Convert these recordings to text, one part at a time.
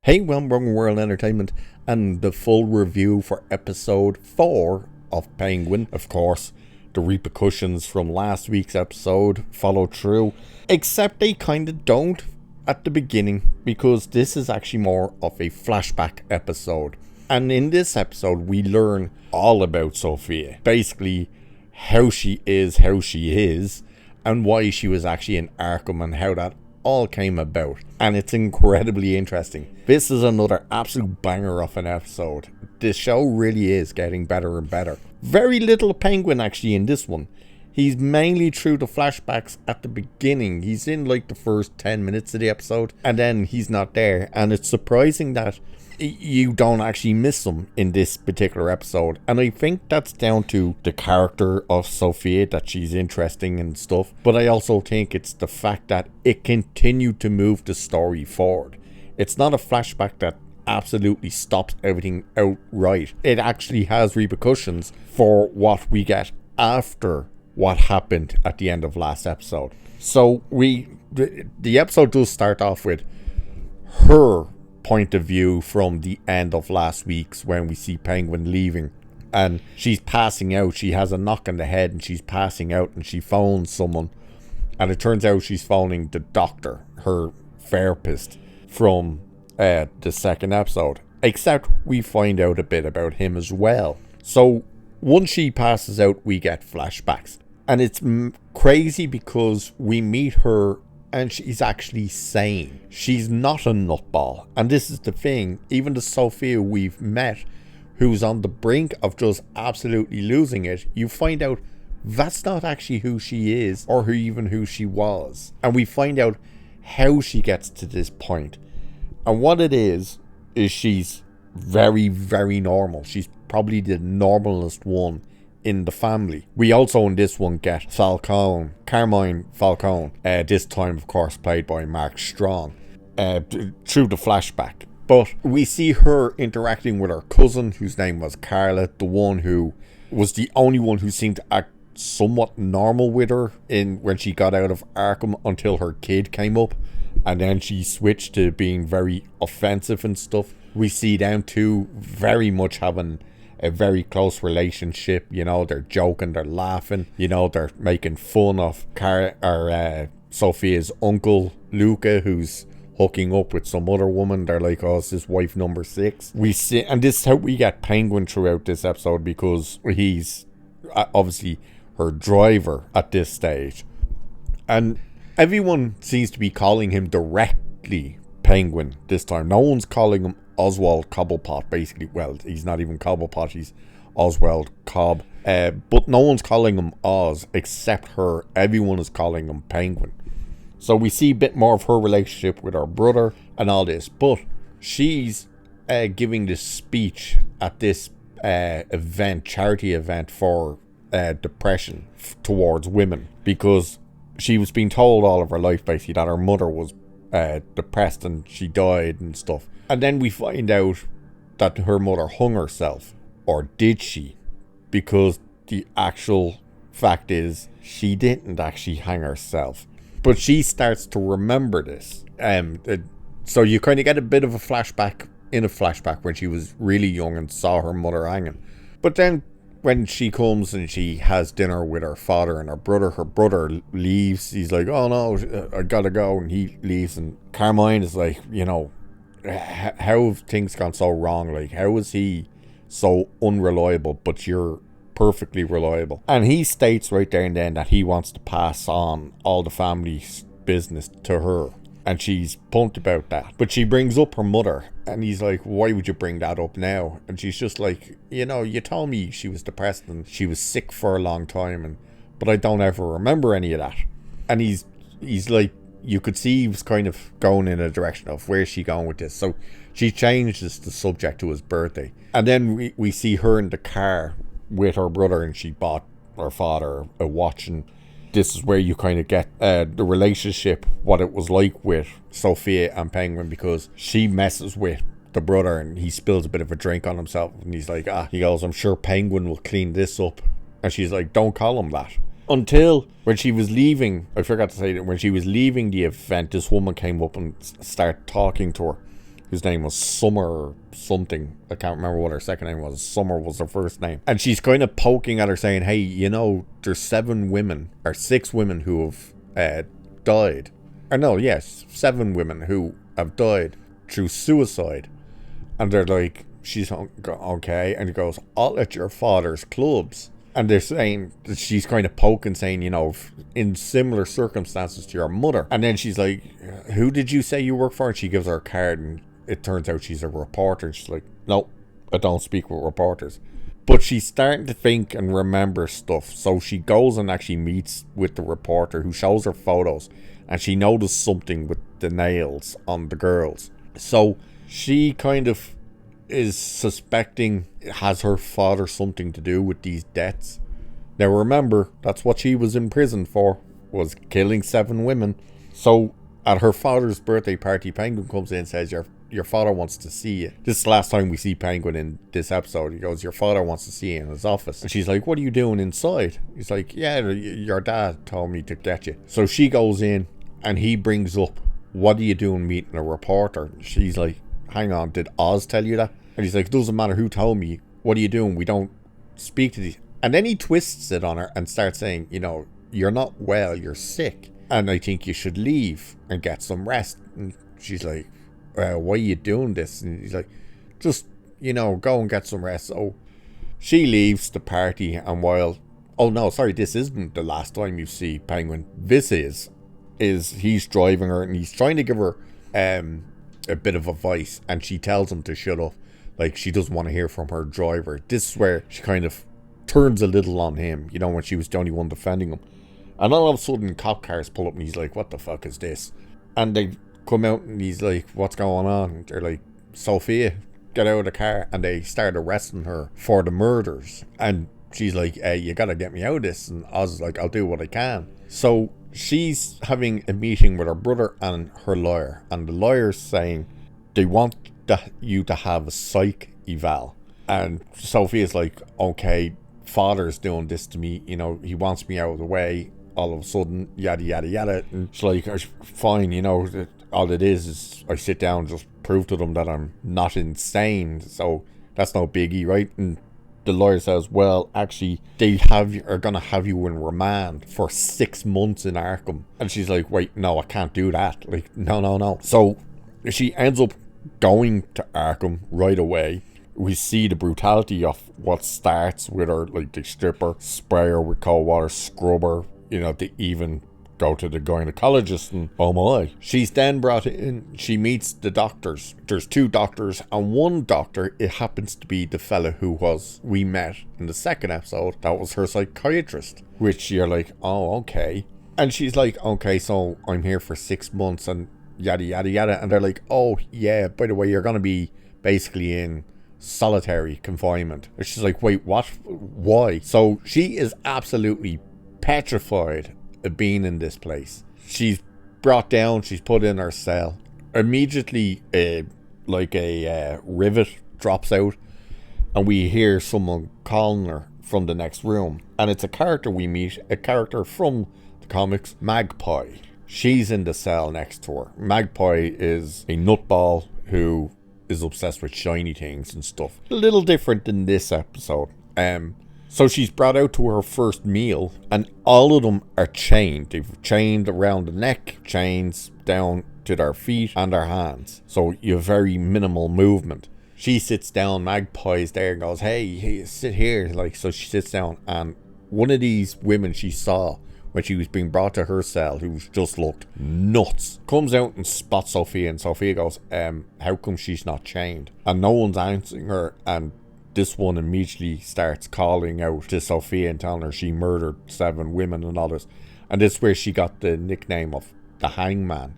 Hey, welcome World Entertainment and the full review for episode 4 of Penguin. Of course, the repercussions from last week's episode follow through, except they kind of don't at the beginning, because this is actually more of a flashback episode. And in this episode, we learn all about Sofia. Basically, how she is, and why she was actually in Arkham and how that all came about, and it's incredibly interesting. This is another absolute banger of an episode. This show really is getting better and better. Very little Penguin actually in this one. He's mainly through the flashbacks at the beginning. He's in like the first 10 minutes of the episode, and then he's not there, and it's surprising that you don't actually miss him in this particular episode. And I think that's down to the character of Sofia, that she's interesting and stuff, but I also think it's the fact that it continued to move the story forward. It's not a flashback that absolutely stops everything outright. It actually has repercussions for what we get after what happened at the end of last episode. So the episode does start off with her point of view from the end of last week's, when we see Penguin leaving and she's passing out. She has a knock on the head and she's passing out, and she phones someone, and it turns out she's phoning the doctor, her therapist from the second episode, except we find out a bit about him as well. So once she passes out, we get flashbacks, and it's crazy because we meet her and she's actually sane. She's not a nutball. And this is the thing, even the Sofia we've met, who's on the brink of just absolutely losing it, you find out that's not actually who she is, or even who she was. And we find out how she gets to this point. And what it is she's very, very normal. She's probably the normalest one in the family. We also in this one get Carmine Falcone, this time of course played by Mark Strong, through the flashback. But we see her interacting with her cousin, whose name was Carla, the one who was the only one who seemed to act somewhat normal with her when she got out of Arkham, until her kid came up, and then she switched to being very offensive and stuff. We see them two very much having a very close relationship. You know, they're joking, they're laughing, you know, they're making fun of Sofia's uncle Luca, who's hooking up with some other woman. They're like, oh, it's his wife number 6. We see, and this is how we get Penguin throughout this episode, because he's obviously her driver at this stage, and everyone seems to be calling him directly Penguin this time. No one's calling him Oswald Cobblepot, basically. Well, he's not even Cobblepot, he's Oswald Cobb. But no one's calling him Oz except her. Everyone is calling him Penguin. So we see a bit more of her relationship with her brother and all this. But she's giving this speech at this charity event for depression towards women, because she was being told all of her life basically that her mother was depressed and she died and stuff. And then we find out that her mother hung herself. Or did she? Because the actual fact is, she didn't actually hang herself. But she starts to remember this. So you kind of get a bit of a flashback when she was really young and saw her mother hanging. But then when she comes and she has dinner with her father and her brother leaves. He's like, oh no, I gotta go. And he leaves. And Carmine is like, you know, how have things gone so wrong? Like, how is he so unreliable, but you're perfectly reliable? And he states right there and then that he wants to pass on all the family's business to her, and she's pumped about that. But she brings up her mother, and he's like, why would you bring that up now? And she's just like, you know, you told me she was depressed and she was sick for a long time, but I don't ever remember any of that. And he's like, you could see he was kind of going in a direction of, where's she going with this? So she changes the subject to his birthday. And then we see her in the car with her brother, and she bought her father a watch. And this is where you kind of get the relationship, what it was like with Sofia and Penguin, because she messes with the brother and he spills a bit of a drink on himself. And he's like, he goes, I'm sure Penguin will clean this up. And she's like, don't call him that. Until when she was leaving, I forgot to say that when she was leaving the event, this woman came up and started talking to her. whose name was Summer or something. I can't remember what her second name was. Summer was her first name. And she's kind of poking at her saying, hey, you know, there's 7 women or 6 women who have died. Or no, yes, 7 women who have died through suicide. And they're like, she's okay. And he goes, all at your father's clubs. And they're saying that she's kind of poking, saying, you know, in similar circumstances to your mother. And then she's like, who did you say you work for? And she gives her a card, and it turns out she's a reporter. And she's like, no, I don't speak with reporters. But she's starting to think and remember stuff. So she goes and actually meets with the reporter, who shows her photos. And she noticed something with the nails on the girls. So she kind of is suspecting, has her father something to do with these deaths? Now remember, that's what she was in prison for, was killing 7 women. So at her father's birthday party, Penguin comes in and says, your father wants to see you. This is the last time we see Penguin in this episode. He goes, your father wants to see you in his office. And she's like, what are you doing inside? He's like, yeah, your dad told me to get you. So she goes in and he brings up, what are you doing meeting a reporter? She's like, hang on, did Oz tell you that? And he's like, it doesn't matter who told me. What are you doing? We don't speak to these. And then he twists it on her and starts saying, you know, you're not well, you're sick. And I think you should leave and get some rest. And she's like, why are you doing this? And he's like, just, you know, go and get some rest. So she leaves the party, and while, oh no, sorry, this isn't the last time you see Penguin. This is he's driving her and he's trying to give her a bit of advice, and she tells him to shut up. Like, she doesn't want to hear from her driver. This is where she kind of turns a little on him, you know, when she was the only one defending him. And all of a sudden, cop cars pull up and he's like, what the fuck is this? And they come out and he's like, what's going on? And they're like, Sofia, get out of the car. And they start arresting her for the murders. And she's like, hey, you gotta get me out of this. And Oz is like, I'll do what I can. So she's having a meeting with her brother and her lawyer. And the lawyer's saying they want you to have a psych eval. And Sophia's like, okay, father's doing this to me, you know, he wants me out of the way. All of a sudden, yada yada yada. And she's like, fine, you know, all it is I sit down and just prove to them that I'm not insane, so that's no biggie, right? And the lawyer says, well, actually, they are gonna have you in remand for 6 months in Arkham. And she's like, wait, no, I can't do that. Like, no. So she ends up going to Arkham right away. We see the brutality of what starts with her, like the stripper, spray her with cold water, scrub her, you know, they even go to the gynecologist, and oh my. She's then brought in, she meets the doctors. There's 2 doctors, and one doctor, it happens to be the fella who we met in the second episode. That was her psychiatrist, which you're like, oh, okay. And she's like, okay, so I'm here for 6 months and yada yada yada. And they're like, oh yeah, by the way, you're gonna be basically in solitary confinement. And she's like, wait, what? Why? So she is absolutely petrified of being in this place. She's brought down, she's put in her cell. Immediately a rivet drops out, and we hear someone calling her from the next room. And it's a character we meet, a character from the comics, Magpie. She's in the cell next to her. Magpie is a nutball who is obsessed with shiny things and stuff. A little different than this episode. So she's brought out to her first meal, and all of them are chained. They've chained around the neck, chains down to their feet and their hands. So you have very minimal movement. She sits down, Magpie's there and goes, hey, sit here. Like, so she sits down, and one of these women she saw when she was being brought to her cell, who just looked nuts, comes out and spots Sofia, and Sofia goes, how come she's not chained? And no one's answering her, and this one immediately starts calling out to Sofia and telling her she murdered 7 women and all this. And this is where she got the nickname of the Hangman,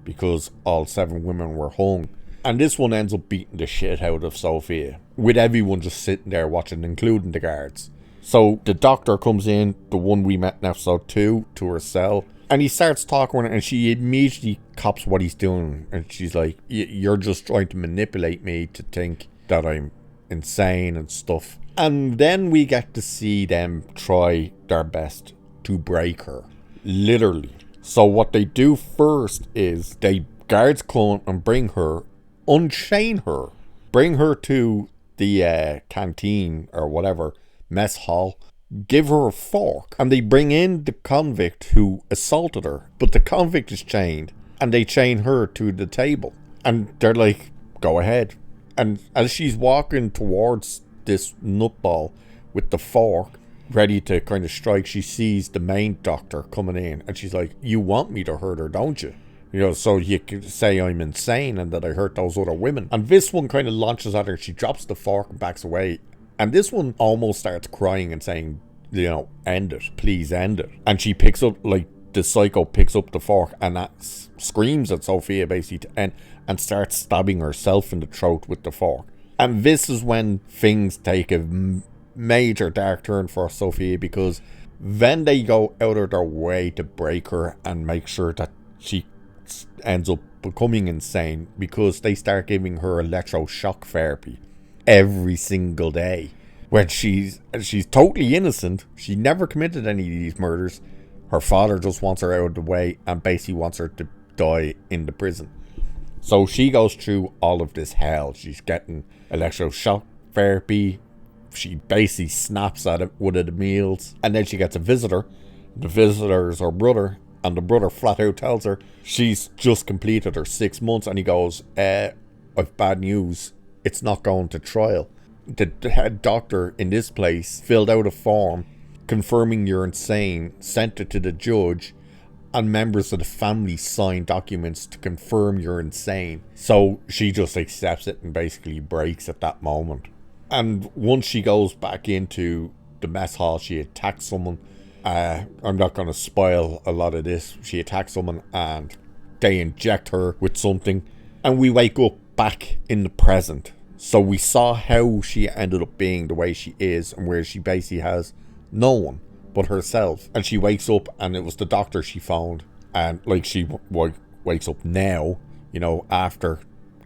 because all 7 women were hung. And this one ends up beating the shit out of Sofia, with everyone just sitting there watching, including the guards. So the doctor comes in, the one we met in episode 2, to her cell, and he starts talking with her, and she immediately cops what he's doing. And she's like, you're just trying to manipulate me to think that I'm insane and stuff. And then we get to see them try their best to break her, literally. So what they do first is guards come and bring her unchain her, bring her to the canteen or whatever, mess hall, give her a fork, and they bring in the convict who assaulted her, but the convict is chained, and they chain her to the table, and they're like, go ahead. And as she's walking towards this nutball with the fork, ready to kind of strike, she sees the main doctor coming in, and she's like, you want me to hurt her, don't you? You know, so you could say I'm insane and that I hurt those other women. And this one kind of launches at her, she drops the fork and backs away. And this one almost starts crying and saying, you know, end it, please end it. And she picks up, like, the psycho picks up the fork and that screams at Sofia basically to end, and starts stabbing herself in the throat with the fork. And this is when things take a major dark turn for Sofia, because then they go out of their way to break her and make sure that she ends up becoming insane, because they start giving her electroshock therapy every single day when she's totally innocent. She never committed any of these murders. Her father just wants her out of the way and basically wants her to die in the prison. So she goes through all of this hell. She's getting electroshock therapy. She basically snaps at it with the meals, and then she gets a visitor. The visitor is her brother, and the brother flat out tells her she's just completed her 6 months, and he goes, I've bad news. It's not going to trial. The head doctor in this place filled out a form confirming you're insane, sent it to the judge, and members of the family signed documents to confirm you're insane. So she just accepts it and basically breaks at that moment. And once she goes back into the mess hall, she attacks someone. I'm not going to spoil a lot of this. She attacks someone and they inject her with something. And we wake up back in the present. So we saw how she ended up being the way she is, and where she basically has no one but herself. And she wakes up and it was the doctor she found. And like she wakes up now, you know, after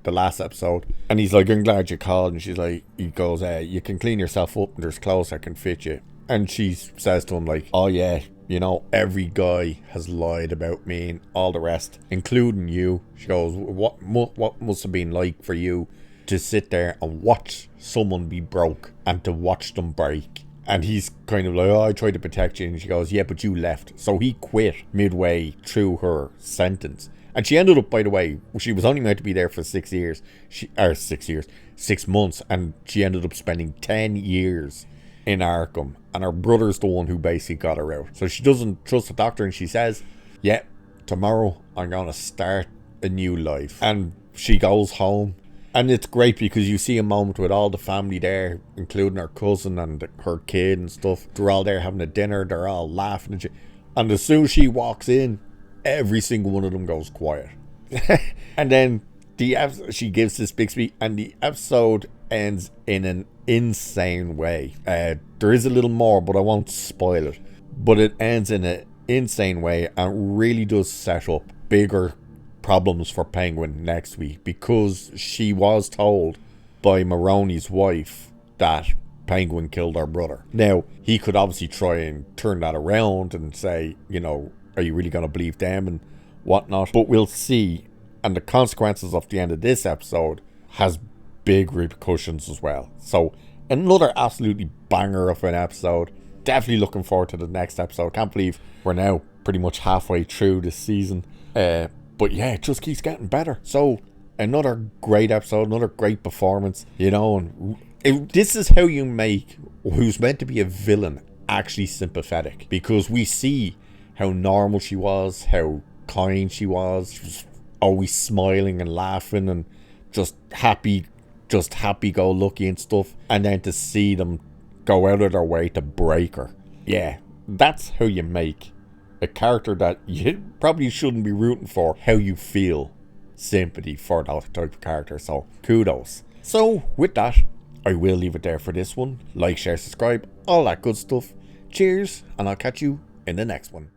the last episode. And he's like, I'm glad you called. And she's like, he goes, you can clean yourself up and there's clothes that can fit you. And she says to him like, oh yeah, you know, every guy has lied about me and all the rest, including you. She goes, what must have been like for you to sit there and watch someone be broke and to watch them break? And he's kind of like, oh, I tried to protect you. And she goes, yeah, but you left. So he quit midway through her sentence. And she ended up, by the way, she was only meant to be there for 6 years. 6 months. And she ended up spending 10 years in Arkham. And her brother's the one who basically got her out. So she doesn't trust the doctor. And she says, yeah, tomorrow I'm going to start a new life. And she goes home. And it's great because you see a moment with all the family there, including her cousin and her kid and stuff. They're all there having a dinner. They're all laughing and shit. And as soon as she walks in, every single one of them goes quiet. And then she gives this big speech, and the episode ends in an insane way. There is a little more, but I won't spoil it. But it ends in an insane way and really does set up bigger problems for Penguin next week, because she was told by Maroney's wife that Penguin killed her brother. Now, he could obviously try and turn that around and say, you know, are you really going to believe them and whatnot? But we'll see. And the consequences of the end of this episode has big repercussions as well. So another absolutely banger of an episode. Definitely looking forward to the next episode. Can't believe we're now pretty much halfway through this season. But yeah, it just keeps getting better. So another great episode, another great performance, you know. And this is how you make who's meant to be a villain actually sympathetic, because we see how normal she was, how kind she was always smiling and laughing and just happy-go-lucky and stuff. And then to see them go out of their way to break her. Yeah, that's how you make a character that you probably shouldn't be rooting for, how you feel sympathy for that type of character. So kudos. So with that, I will leave it there for this one. Like, share, subscribe, all that good stuff. Cheers, and I'll catch you in the next one.